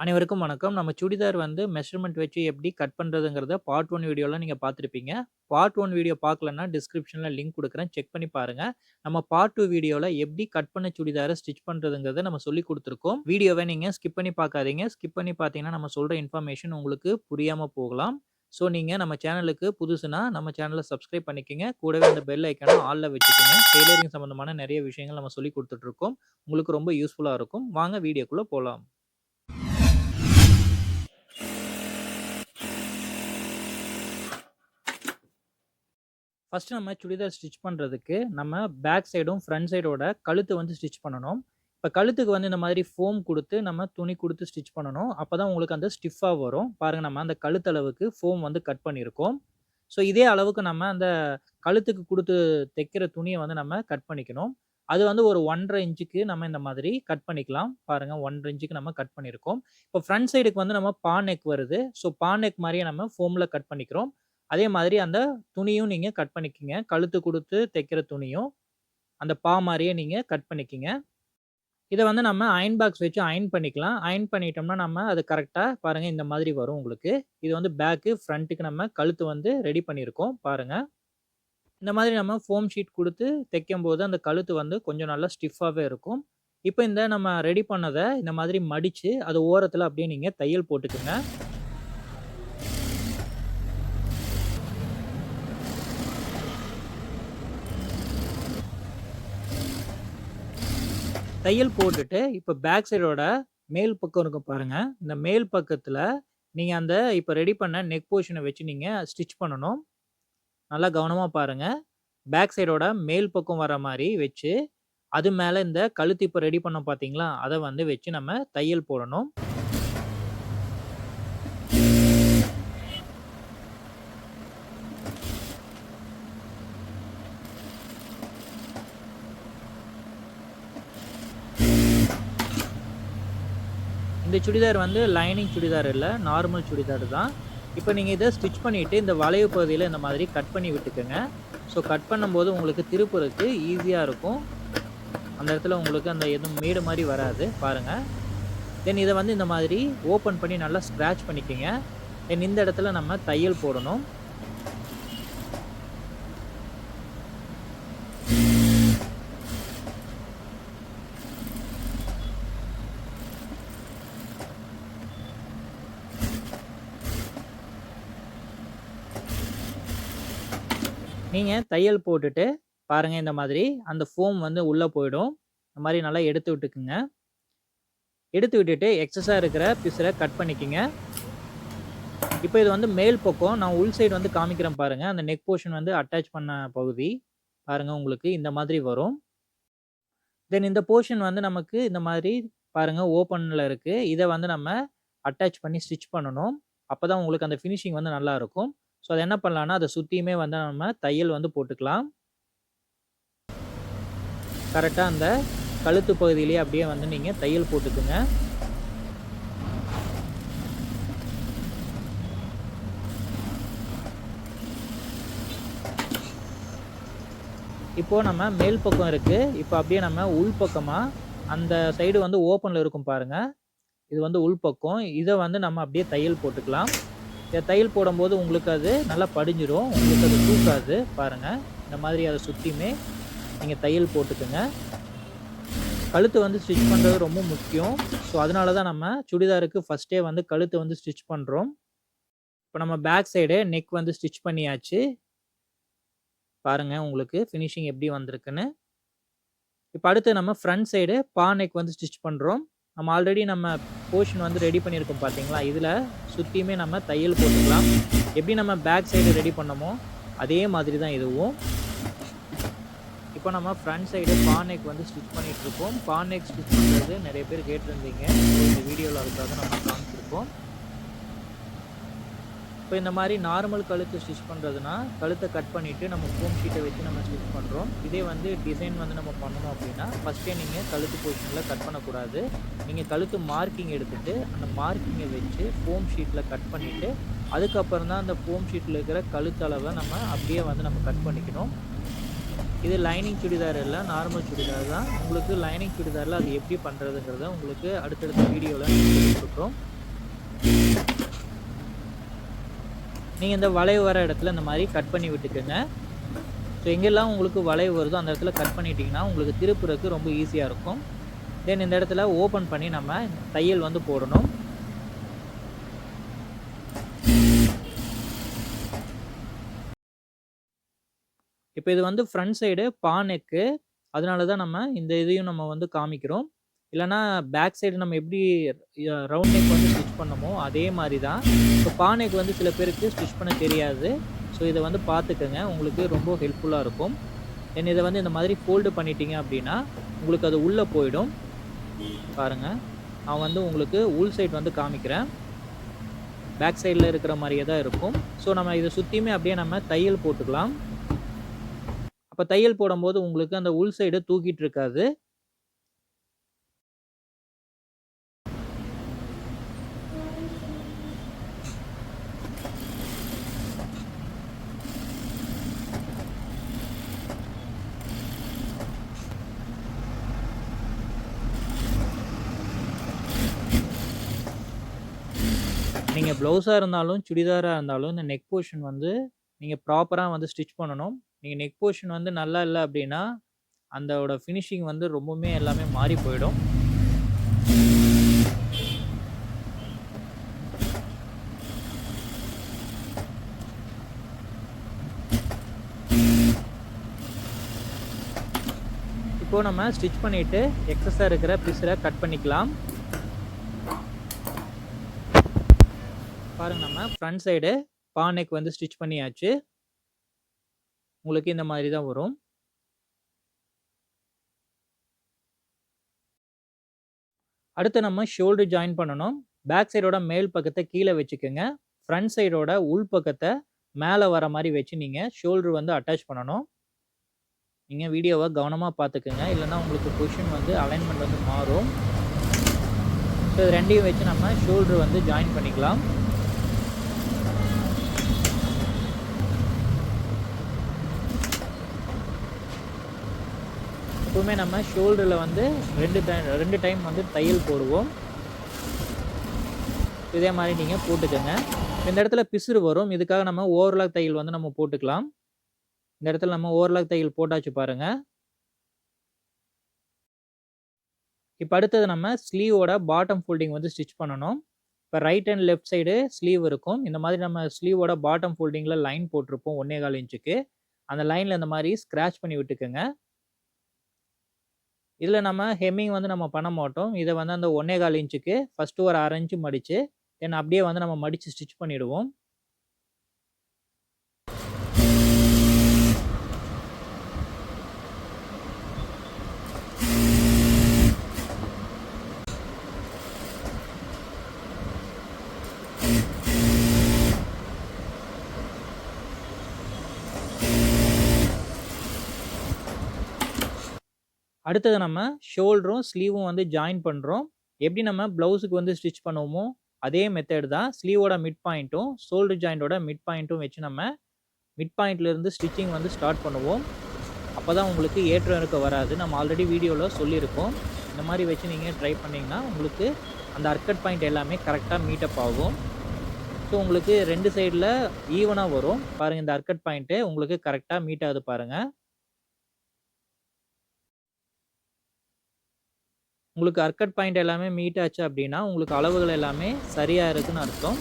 அனைவருக்கும் வணக்கம். நம்ம சுடிதார் வந்து மெஷர்மென்ட் வச்சு எப்படி கட் பண்றதுங்கிறத பார்ட் 1 வீடியோல நீங்க பார்த்திருப்பீங்க. பார்ட் 1 வீடியோ பார்க்கலன்னா டிஸ்கிரிப்ஷன்ல லிங்க் குடுக்குறேன். செக் பண்ணி பாருங்க. நம்ம பார்ட் 2 வீடியோல எப்படி கட் பண்ண சுடிதார ஸ்டிச் பண்றதுங்கிறத நம்ம சொல்லிக் குடுத்துருக்கோம். வீடியோவ நீங்க ஸ்கிப் பண்ணி பார்க்காதீங்க. ஸ்கிப் பண்ணி பார்த்தீங்கன்னா, நம்ம சொல்ற இன்ஃபர்மேஷன் உங்களுக்கு புரியாம போகலாம். ஸோ நீங்க நம்ம சேனலுக்கு புதுசுனா, நம்ம சேனல சப்ஸ்கிரைப் பண்ணிக்கங்க. கூடவே அந்த பெல் ஐகான ஆல்ல வச்சுக்கங்க. டெய்லரிங் சம்பந்தமான நெறைய விஷயங்கள் நம்ம சொல்லிக் குடுத்துட்டு இருக்கோம். உங்களுக்கு ரொம்ப யூஸ்ஃபுல்லா இருக்கும். வாங்க வீடியோக்குள்ள போலாம். ஃபர்ஸ்ட் நம்ம சுடிதார் ஸ்டிச் பண்றதுக்கு, நம்ம பேக் சைடும், ஃப்ரண்ட் சைடோட கழுத்து வந்து ஸ்டிச் பண்ணணும். இப்ப கழுத்துக்கு வந்து இந்த மாதிரி ஃபோம் குடுத்து, நம்ம துணி குடுத்து ஸ்டிச் பண்ணணும். அப்பதான் உங்களுக்கு அந்த ஸ்டிஃப்பா வரும். பாருங்க நம்ம அந்த கழுத்தளவுக்கு ஃபோம் வந்து கட் பண்ணியிருக்கோம். ஸோ இதே அளவுக்கு நம்ம அந்த கழுத்துக்கு குடுத்து தைக்கிற துணிய வந்து நம்ம கட் பண்ணிக்கணும். அது வந்து ஒரு 1 1/2 இன்ச்சுக்கு நம்ம இந்த மாதிரி கட் பண்ணிக்கலாம். பாருங்க 1 1/2 இன்ச்சுக்கு நம்ம கட் பண்ணியிருக்கோம். இப்போ ஃப்ரண்ட் சைடுக்கு வந்து நம்ம பா நெக் வருது. ஸோ பா நெக் மாரியே நம்ம ஃபோம்ல கட் பண்ணிக்கிறோம். அதே மாதிரி அந்த துணியும் நீங்க கட் பண்ணிக்கங்க. கழுத்து குடுத்து தைக்கிற துணியும், அந்த பா மாரியே நீங்க கட் பண்ணிக்கங்க. இத வந்து நம்ம அயர்ன் பாக்ஸ் வச்சு அயர்ன் பண்ணிக்கலாம். அயர்ன் பண்ணிட்டோம்னா, நம்ம அது கரெக்ட்டா பாருங்க இந்த மாதிரி வரும் உங்களுக்கு. இது வந்து பேக்கு, ஃப்ரண்ட்க்கு நம்ம கழுத்து வந்து ரெடி பண்ணியிருக்கோம். பாருங்க. இந்த மாதிரி நம்ம ஃபோம் ஷீட் குடுத்து தைக்கும்போது, அந்த கழுத்து வந்து கொஞ்சம் நல்லா ஸ்டிஃப்பாவே இருக்கும். இப்ப இந்த நம்ம ரெடி பண்ணத இந்த மாதிரி மடிச்சு, அது ஓரத்துல அப்படியே நீங்க தையல் போட்டுக்கங்க. தையல் போட்டுட்டு, இப்ப பேக் சைடோட மேல் பக்கம் இருக்கும் பாருங்க. இந்த மேல் பக்கத்துல நீங்க அந்த இப்ப ரெடி பண்ண நெக் போர்ஷன வச்சு நீங்க ஸ்டிச் பண்ணணும். நல்லா கவனமா பாருங்க. பேக் சைடோட மேல் பக்கம் வர மாரி வச்சு, அது மேல இந்த கழுத்து இப்ப ரெடி பண்ணோம் பார்த்தீங்களா? அத வந்து வச்சு நம்ம தையல் போடணும். இந்த சுடிதார் வந்து லைனிங் சுடிதார் இல்ல. நார்மல் சுடிதார் தான். இப்ப நீங்க இத ஸ்டிச் பண்ணிட்டு, இந்த வளைவு பகுதியில இந்த மாதிரி கட் பண்ணி விட்டுக்கங்க. ஸோ கட் பண்ணும்போது உங்களுக்கு திருப்புறதுக்கு ஈஸியா இருக்கும். அந்த இடத்துல உங்களுக்கு அந்த எதுவும் மேடு மாரி வராது. பாருங்க. தென் இத வந்து இந்த மாதிரி ஓப்பன் பண்ணி நல்லா ஸ்க்ராட்ச் பண்ணிக்கங்க. தென் இந்த இடத்துல நம்ம தையல் போடணும். நீங்க தையல் போட்டுட்டு, பாருங்க இந்த மாதிரி அந்த ஃபோம் வந்து உள்ள போயிடும். இந்த மாரி நல்லா எடுத்து விட்டுக்குங்க. எடுத்து விட்டுட்டு எக்ஸஸா இருக்கிற பீஸர கட் பண்ணிக்கங்க. இப்ப இது வந்து மேல் பக்கம். நான் உள் சைடு வந்து காமிக்கிறேன் பாருங்க. அந்த நெக் போர்ஷன் வந்து அட்டாச் பண்ண பகுதி. பாருங்க உங்களுக்கு இந்த மாதிரி வரும். தென் இந்த போர்ஷன் வந்து நமக்கு இந்த மாதிரி பாருங்க ஓப்பன்ல இருக்கு. இத வந்து நம்ம அட்டாச் பண்ணி ஸ்டிச் பண்ணணும். அப்பதான் உங்களுக்கு அந்த ஃபினிஷிங் வந்து நல்லா இருக்கும். ஸோ அத என்ன பண்ணலாம்னா, அத சுத்தியுமே வந்து நம்ம தையல் வந்து போட்டுக்கலாம். கரெக்ட்டா அந்த கழுத்து பகுதியிலேயே அப்படியே வந்து நீங்க தையல் போட்டுக்குங்க. இப்போ நம்ம மேல் பக்கம் இருக்கு. இப்போ அப்படியே நம்ம உள் பக்கமா அந்த சைடு வந்து ஓப்பன்ல இருக்கும் பாருங்க. இது வந்து உள் பக்கம். இத வந்து நம்ம அப்படியே தையல் போட்டுக்கலாம். தையல் போடும்போது உங்களுக்கு அது நல்லா படிஞ்சிரும். உங்களுக்கு அது தூக்காது. பாருங்க. இந்த மாதிரி அத சுத்தியுமே நீங்க தையல் போட்டுக்குங்க. கழுத்து வந்து ஸ்டிச் பண்றது ரொம்ப முக்கியம். ஸோ அதனால தான் நம்ம சுடிதாருக்கு ஃபர்ஸ்ட்டே வந்து கழுத்து வந்து ஸ்டிச் பண்றோம். இப்ப நம்ம பேக் சைடு நெக் வந்து ஸ்டிச் பண்ணியாச்சு. பாருங்க உங்களுக்கு ஃபினிஷிங் எப்படி வந்திருக்குன்னு. இப்ப அடுத்து நம்ம ஃப்ரண்ட் சைடு பா நெக் வந்து ஸ்டிச் பண்றோம். நம்ம ஆல்ரெடி நம்ம போர்ஷன் வந்து ரெடி பண்ணியிருக்கோம் பார்த்தீங்களா? இதுல சுத்தியுமே நம்ம தையல் போட்டுக்கலாம். எப்படி நம்ம பேக் சைடு ரெடி பண்ணோமோ, அதே மாதிரி தான் இதுவும். இப்போ நம்ம ஃப்ரண்ட் சைடு பா நெக் வந்து ஸ்டிச் பண்ணிட்டு இருக்கோம். பா நெக் ஸ்டிச் பண்றது நெறைய பேர் கேட்டிருந்தீங்க. இந்த வீடியோல அதுக்காக நம்ம காமிச்சிருக்கோம். இப்போ இந்த மாதிரி நார்மல் கழுத்து ஸ்டிச் பண்ணுறதுனா, கழுத்தை கட் பண்ணிவிட்டு நம்ம ஃபோம் ஷீட்டை வச்சு நம்ம ஸ்டிச் பண்ணுறோம். இதே வந்து டிசைன் வந்து நம்ம பண்ணணும் அப்படின்னா, ஃபஸ்ட்டே நீங்கள் கழுத்து போர்ஷனில் கட் பண்ணக்கூடாது. நீங்கள் கழுத்து மார்க்கிங் எடுத்துகிட்டு, அந்த மார்க்கிங்கை வச்சு ஃபோம் ஷீட்டில் கட் பண்ணிவிட்டு, அதுக்கப்புறம் தான் அந்த ஃபோம் ஷீட்டில் இருக்கிற கழுத்தளவை நம்ம அப்படியே வந்து நம்ம கட் பண்ணிக்கணும். இது லைனிங் சுடிதார் இல்ல, நார்மல் சுடிதார் தான். உங்களுக்கு லைனிங் சுடிதாரில் அது எப்படி பண்ணுறதுங்கிறத உங்களுக்கு அடுத்தடுத்த வீடியோவில் சொல்லிக் கொடுக்குறோம். நீங்க இந்த வளைவு வர இடத்துல இந்த மாரி கட் பண்ணி விட்டுக்கங்க. ஸோ எங்கெல்லாம் உங்களுக்கு வளைவு வருதோ அந்த இடத்துல கட் பண்ணிட்டீங்கன்னா, உங்களுக்கு திருப்புறக்கு ரொம்ப ஈஸியா இருக்கும். தென் இந்த இடத்துல ஓப்பன் பண்ணி நம்ம தையல் வந்து போடணும். இப்ப இது வந்து ஃப்ரண்ட் சைடு பா நெக்கு. அதனால தான் நம்ம இந்த இதையும் நம்ம வந்து காமிக்கிறோம். இல்லன்னா பேக் சைடு நம்ம எப்படி ரவுண்ட் நெக் வந்து ஸ்டிச் பண்ணோமோ, அதே மாரி தான். இப்ப பா நெக் வந்து சில பேருக்கு ஸ்டிச் பண்ண தெரியாது. ஸோ இத வந்து பார்த்துக்கங்க. உங்களுக்கு ரொம்ப ஹெல்ப்ஃபுல்லா இருக்கும். தென் இத வந்து இந்த மாதிரி ஃபோல்டு பண்ணிட்டீங்க அப்படின்னா, உங்களுக்கு அது உள்ள போயிடும். பாருங்க. நான் வந்து உங்களுக்கு உள் சைடு வந்து காமிக்கிறேன். பேக் சைடுல இருக்கிற மாரியே தான் இருக்கும். ஸோ நம்ம இத சுத்தியுமே அப்படியே நம்ம தையல் போட்டுக்கலாம். அப்ப தையல் போடும்போது உங்களுக்கு அந்த உள் சைடு தூக்கிட்டு இருக்காது. நீங்க ப்ளவுஸா இருந்தாலும், சுடிதாரா இருந்தாலும் இந்த நெக் போர்ஷன் வந்து நீங்க ப்ராப்பரா வந்து ஸ்டிச் பண்ணணும். நீங்க நெக் போர்ஷன் வந்து நல்லா இல்ல அப்டின்னா, அந்தோட ஃபினிஷிங் வந்து ரொம்பவுமே எல்லாமே மாறி போயிடும். இப்போ நம்ம ஸ்டிச் பண்ணிட்டு எக்ஸஸா இருக்கிற பீஸர கட் பண்ணிக்கலாம். பாருங்க நம்ம ஃப்ரண்ட் சைடு பா நெக் வந்து ஸ்டிச் பண்ணியாச்சு. உங்களுக்கு இந்த மாதிரி தான் வரும். அடுத்து நம்ம ஷோல்டர் ஜாயின் பண்ணணும். பேக் சைடோட மேல் பக்கத்த கீழ வச்சுக்கங்க. ஃப்ரண்ட் சைடோட உள் பக்கத்த மேல வர மாரி வச்சு நீங்க ஷோல்டர் வந்து அட்டாச் பண்ணணும். நீங்க வீடியோவ கவனமா பார்த்துக்கங்க. இல்லன்னா உங்களுக்கு பொசிஷன் வந்து அலைன்மென்ட் வந்து மாறும். ஸோ இது 2யும் வச்சு நம்ம ஷோல்டர் வந்து ஜாயின் பண்ணிக்கலாம். எப்பவுமே நம்ம ஷோல்டர்ல வந்து 2 டைம் வந்து தையல் போடுவோம். இதே மாரி நீங்க போட்டுக்கங்க. இந்த இடத்துல பிசுறு வரும். இதுக்காக நம்ம ஓவர்லாக் தையல் வந்து நம்ம போட்டுக்கலாம். இந்த இடத்துல நம்ம ஓவர்லாக் தையல் போட்டாச்சு பாருங்க. இப்ப அடுத்தது நம்ம ஸ்லீவோட பாட்டம் ஃபோல்டிங் வந்து ஸ்டிச் பண்ணணும். இப்ப right and left side sleeve இருக்கும். இந்த மாதிரி நம்ம ஸ்லீவோட பாட்டம் ஃபோல்டிங்ல லைன் போட்டிருப்போம் 1 1/4 இன்ச்சுக்கு. அந்த லைன்ல இந்த மாரி ஸ்க்ராட்ச் பண்ணி விட்டுக்கங்க. இதுல நம்ம ஹெம்மிங் வந்து நம்ம பண்ண மாட்டோம். இத வந்து அந்த 1 1/4 இன்ச்சுக்கு ஃபர்ஸ்ட் ஒரு 1/2 இன்ச் மடிச்சு, தென் அப்படியே வந்து நம்ம மடிச்சு ஸ்டிச் பண்ணிடுவோம். அடுத்தது நம்ம ஷோல்டரும், ஸ்லீவும் வந்து ஜாயின் பண்றோம். எப்படி நம்ம ப்ளவுஸுக்கு வந்து ஸ்டிச் பண்ணுவோமோ, அதே மெத்தட் தான். ஸ்லீவோட மிட் பாயிண்ட்டும், ஷோல்டர் ஜாயிண்டோட மிட் பாயிண்ட்டும் வச்சு நம்ம மிட் பாயிண்ட்ல இருந்து ஸ்டிச்சிங் வந்து ஸ்டார்ட் பண்ணுவோம். அப்பதான் உங்களுக்கு ஏற்றம் இறக்கம் வராது. நம்ம ஆல்ரெடி வீடியோல சொல்லியிருக்கோம். இந்த மாரி வச்சு நீங்க ட்ரை பண்ணீங்கன்னா, உங்களுக்கு அந்த அர்கட் பாயிண்ட் எல்லாமே கரெக்ட்டா மீட் அப் ஆகும். ஸோ உங்களுக்கு 2 சைடுல ஈவனா வரும். பாருங்க இந்த அர்கட் பாயிண்ட் உங்களுக்கு கரெக்ட்டா மீட் ஆகுது பாருங்க. உங்களுக்கு அர்கட் பாயிண்ட் எல்லாமே மீட் ஆச்சு அப்படின்னா, உங்களுக்கு அளவுகள் எல்லாமே சரியா இருக்குன்னு அர்த்தம்.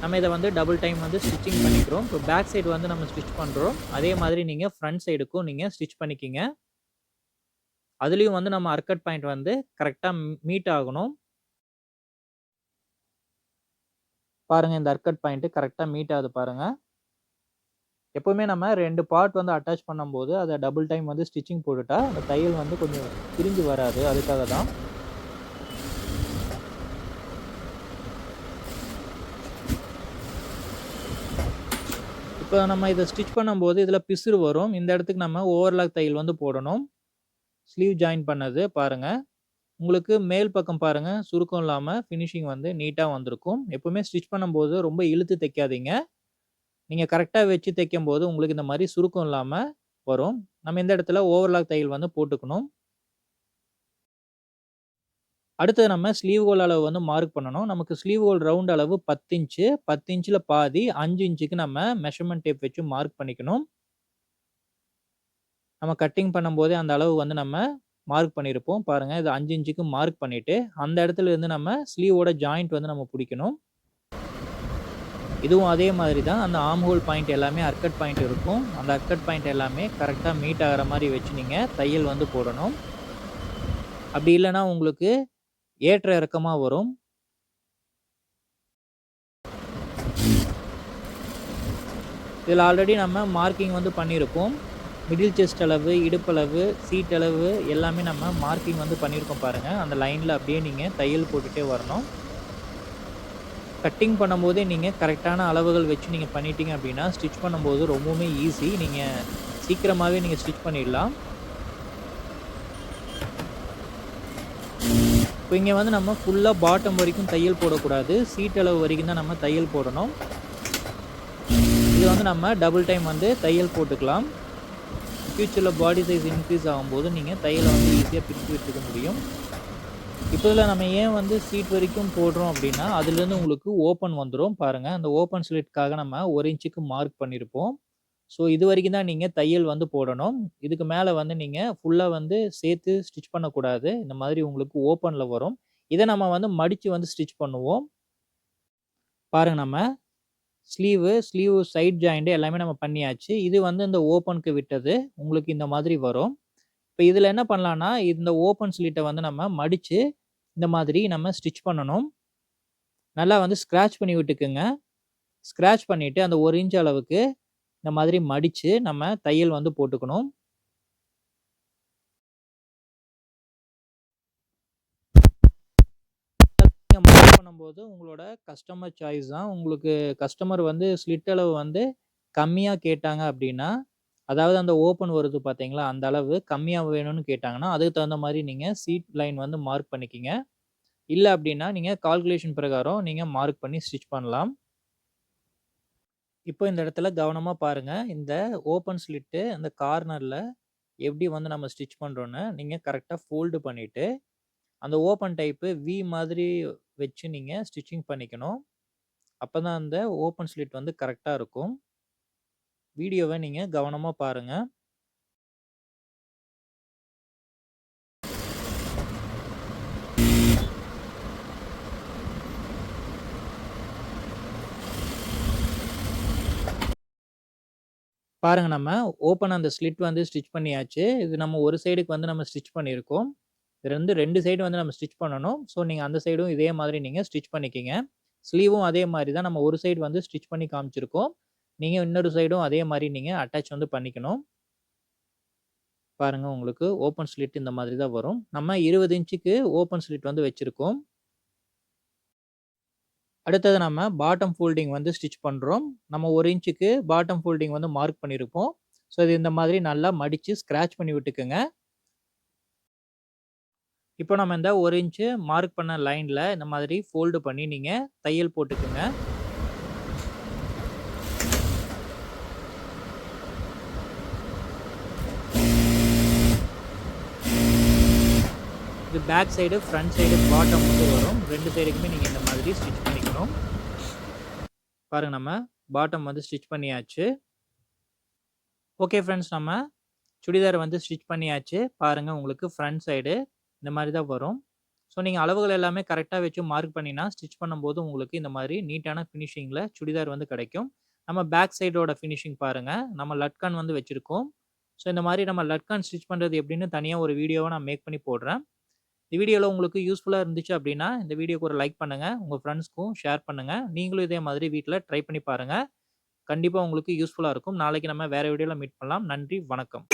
நம்ம இத வந்து டபுள் டைம் வந்து ஸ்டிச்சிங் பண்ணிக்கிறோம். இப்போ பேக் சைடு வந்து நம்ம ஸ்டிச் பண்றோம். அதே மாதிரி நீங்க ஃப்ரண்ட் சைடுக்கும் நீங்க ஸ்டிச் பண்ணிக்கங்க. அதுலயும் வந்து நம்ம அர்கட் பாயிண்ட் வந்து கரெக்ட்டா மீட் ஆகணும். பாருங்க இந்த அர்கட் பாயிண்ட் கரெக்ட்டா மீட் ஆகுது பாருங்க. எப்பவுமே நம்ம 2 பார்ட் வந்து அட்டாச் பண்ணும்போது, அத டபுள் டைம் வந்து ஸ்டிச்சிங் போட்டுட்டா, அந்த தையல் வந்து கொஞ்சம் பிரிஞ்சு வராது. அதுக்காக தான். இப்போ நம்ம இத ஸ்டிச் பண்ணும்போது, இதுல பிசுறு வரும். இந்த இடத்துக்கு நம்ம ஓவர்லாக் தையல் வந்து போடணும். ஸ்லீவ் ஜாயின் பண்ணது பாருங்க. உங்களுக்கு மேல் பக்கம் பாருங்க, சுருக்கம் இல்லாம ஃபினிஷிங் வந்து நீட்டா வந்திருக்கும். எப்பவுமே ஸ்டிச் பண்ணும்போது ரொம்ப இழுத்து தைக்காதீங்க. நீங்க கரெக்ட்டா வச்சு தைக்கும்போது, உங்களுக்கு இந்த மாரி சுருக்கம் இல்லாம வரும். நம்ம இந்த இடத்துல ஓவர்லாக் தையல் வந்து போட்டுக்கணும். அடுத்தது நம்ம ஸ்லீவ் ஹோல் அளவு வந்து மார்க் பண்ணணும். நமக்கு ஸ்லீவ் ஹோல் ரவுண்ட் அளவு 10 இன்ச்சு. 10 இன்ச்ல பாதி 5 இன்ச்சுக்கு நம்ம மெஷர்மென்ட் டேப் வச்சு மார்க் பண்ணிக்கணும். நம்ம கட்டிங் பண்ணும்போதே அந்த அளவு வந்து நம்ம மார்க் பண்ணியிருப்போம். பாருங்க இது 5 இன்ச்சுக்கு மார்க் பண்ணிட்டு, அந்த இடத்துல இருந்து நம்ம ஸ்லீவோட ஜாயிண்ட் வந்து நம்ம புடிக்கணும். இதுவும் அதே மாதிரி தான். அந்த ஆர்ம் ஹோல் பாயிண்ட் எல்லாமே அர்கட் பாயிண்ட் இருக்கும். அந்த அர்கட் பாயிண்ட் எல்லாமே கரெக்ட்டா மீட் ஆகுற மாரி வச்சு நீங்க தையல் வந்து போடணும். அப்படி இல்லன்னா உங்களுக்கு ஏற்ற இறக்கமா வரும். இதில ஆல்ரெடி நம்ம மார்க்கிங் வந்து பண்ணியிருப்போம். மிடில் செஸ்ட் அளவு, இடுப்பளவு, சீட் அளவு எல்லாமே நம்ம மார்க்கிங் வந்து பண்ணியிருக்கோம் பாருங்க. அந்த லைன்ல அப்படியே நீங்க தையல் போட்டுட்டே வரணும். கட்டிங் பண்ணும்போதே நீங்க கரெக்ட்டான அளவுகள் வச்சு நீங்க பண்ணிட்டீங்க அப்படின்னா, ஸ்டிச் பண்ணும்போது ரொம்பவுமே ஈஸி. நீங்க சீக்கிரமாவே நீங்க ஸ்டிச் பண்ணிடலாம். இப்போ இங்க வந்து நம்ம ஃபுல்லா பாட்டம் வரைக்கும் தையல் போடக்கூடாது. சீட் அளவு வரைக்கும் தான் நம்ம தையல் போடணும். இது வந்து நம்ம டபுள் டைம் வந்து தையல் போட்டுக்கலாம். ஃபியூச்சர்ல பாடி சைஸ் இன்க்ரீஸ் ஆகும்போது நீங்க தையல வந்து ஈஸியா பிரிச்சு விட்டுக்க முடியும். இப்போ இதில நம்ம ஏன் வந்து சீட் வரைக்கும் போடுறோம் அப்படின்னா, அதிலேருந்து உங்களுக்கு ஓப்பன் வந்துரும். பாருங்க அந்த ஓப்பன் ஸ்லிட்காக நம்ம 1 இன்ச்சுக்கு மார்க் பண்ணியிருப்போம். ஸோ இதுவரைக்கும் தான் நீங்க தையல் வந்து போடணும். இதுக்கு மேல வந்து நீங்க ஃபுல்லா வந்து சேர்த்து ஸ்டிச் பண்ணக்கூடாது. இந்த மாதிரி உங்களுக்கு ஓப்பன்ல வரும். இத நம்ம வந்து மடிச்சு வந்து ஸ்டிச் பண்ணுவோம். பாருங்க நம்ம ஸ்லீவ் சைட் ஜாயிண்ட் எல்லாமே நம்ம பண்ணியாச்சு. இது வந்து இந்த ஓப்பனுக்கு விட்டது. உங்களுக்கு இந்த மாதிரி வரும். இப்ப இதுல என்ன பண்ணலாம்னா, இந்த ஓப்பன் ஸ்லிட்ட வந்து நம்ம மடிச்சு, இந்த மாதிரி நம்ம ஸ்டிச் பண்ணணும். நல்லா வந்து ஸ்க்ராட்ச் பண்ணி விட்டுக்குங்க. ஸ்க்ராட்ச் பண்ணிட்டு அந்த 1 இன்ச் அளவுக்கு இந்த மாதிரி மடிச்சு நம்ம தையல் வந்து போட்டுக்கணும். நீங்க மார்க் பண்ணும்போது உங்களோட கஸ்டமர் சாய்ஸ் தான். உங்களுக்கு கஸ்டமர் வந்து ஸ்லிட் அளவு வந்து கம்மியா கேட்டாங்க அப்டின்னா, அதாவது அந்த ஓப்பன் வருது பார்த்தீங்களா, அந்த அளவு கம்மியா வேணும்னு கேட்டாங்கன்னா, அதுக்கு தகுந்த மாரி நீங்க சீட் லைன் வந்து மார்க் பண்ணிக்கங்க. இல்ல அப்டின்னா, நீங்க கால்குலேஷன் பிரகாரம் நீங்க மார்க் பண்ணி ஸ்டிச் பண்ணலாம். இப்போ இந்த இடத்துல கவனமா பாருங்க. இந்த ஓப்பன் ஸ்லிட்டு அந்த கார்னர்ல எப்படி வந்து நம்ம ஸ்டிச் பண்றோம்னு, நீங்க கரெக்ட்டா ஃபோல்டு பண்ணிட்டு, அந்த ஓப்பன் டைப்பு வி மாதிரி வச்சு நீங்க ஸ்டிச்சிங் பண்ணிக்கணும். அப்பதான் அந்த ஓப்பன் ஸ்லிட் வந்து கரெக்ட்டா இருக்கும். வீடியோவ நீங்க கவனமா பாருங்க. பாருங்க நம்ம ஓப்பன் அந்த ஸ்லிட் வந்து ஸ்டிச் பண்ணியாச்சு. இது நம்ம ஒரு சைடுக்கு வந்து நம்ம ஸ்டிச் பண்ணியிருக்கோம். இது வந்து 2 சைடு வந்து நம்ம ஸ்டிச் பண்ணணும். ஸோ நீங்க அந்த சைடும் இதே மாதிரி நீங்க ஸ்டிச் பண்ணிக்கங்க. ஸ்லீவும் அதே மாரி தான் நம்ம ஒரு சைடு வந்து ஸ்டிச் பண்ணி காமிச்சிருக்கோம். நீங்க இன்னொரு சைடும் அதே மாரி நீங்க அட்டாச் வந்து பண்ணிக்கணும். பாருங்க உங்களுக்கு ஓப்பன் ஸ்லிட் இந்த மாதிரி தான் வரும். நம்ம 20 இன்ச்சுக்கு ஓப்பன் ஸ்லிட் வந்து வச்சிருக்கோம். அடுத்தது நம்ம பாட்டம் ஃபோல்டிங் வந்து ஸ்டிச் பண்றோம். நம்ம 1 இன்ச்சுக்கு பாட்டம் ஃபோல்டிங் வந்து மார்க் பண்ணியிருப்போம். ஸோ இது இந்த மாதிரி நல்லா மடிச்சு ஸ்க்ராட்ச் பண்ணி விட்டுக்குங்க. இப்போ நம்ம இந்த 1 இன்ச்சு மார்க் பண்ண லைன்ல இந்த மாதிரி ஃபோல்டு பண்ணி நீங்க தையல் போட்டுக்குங்க. இது back side, front side, bottom வந்து வரும். 2 சைடுக்குமே நீங்க இந்த மாதிரி ஸ்டிச் பண்ணிக்கணும். பாருங்க நம்ம பாட்டம் வந்து ஸ்டிச் பண்ணியாச்சு. ஓகே ஃப்ரெண்ட்ஸ் நம்ம சுடிதார் வந்து ஸ்டிச் பண்ணியாச்சு. பாருங்க உங்களுக்கு ஃப்ரண்ட் சைடு இந்த மாரி தான் வரும். ஸோ நீங்க அளவுகள் எல்லாமே கரெக்ட்டா வச்சு மார்க் பண்ணினா, ஸ்டிச் பண்ணும்போது உங்களுக்கு இந்த மாரி நீட்டான ஃபினிஷிங்ல சுடிதார் வந்து கிடைக்கும். நம்ம பேக் சைடோட ஃபினிஷிங் பாருங்க. நம்ம லட்கான் வந்து வச்சிருக்கோம். ஸோ இந்த மாரி நம்ம லட்கான் ஸ்டிச் பண்றது எப்படின்னு தனியா ஒரு வீடியோவா நான் மேக் பண்ணி போடுறேன். இந்த வீடியோல உங்களுக்கு யூஸ்ஃபுல்லா இருந்துச்சு அப்படின்னா, இந்த வீடியோக்கு ஒரு லைக் பண்ணுங்க. உங்க ஃப்ரெண்ட்ஸ்க்கும் ஷேர் பண்ணுங்க. நீங்களும் இதே மாதிரி வீட்ல ட்ரை பண்ணி பாருங்க. கண்டிப்பா உங்களுக்கு யூஸ்ஃபுல்லா இருக்கும். நாளைக்கு நம்ம வேற வீடியோல மீட் பண்ணலாம். நன்றி, வணக்கம்.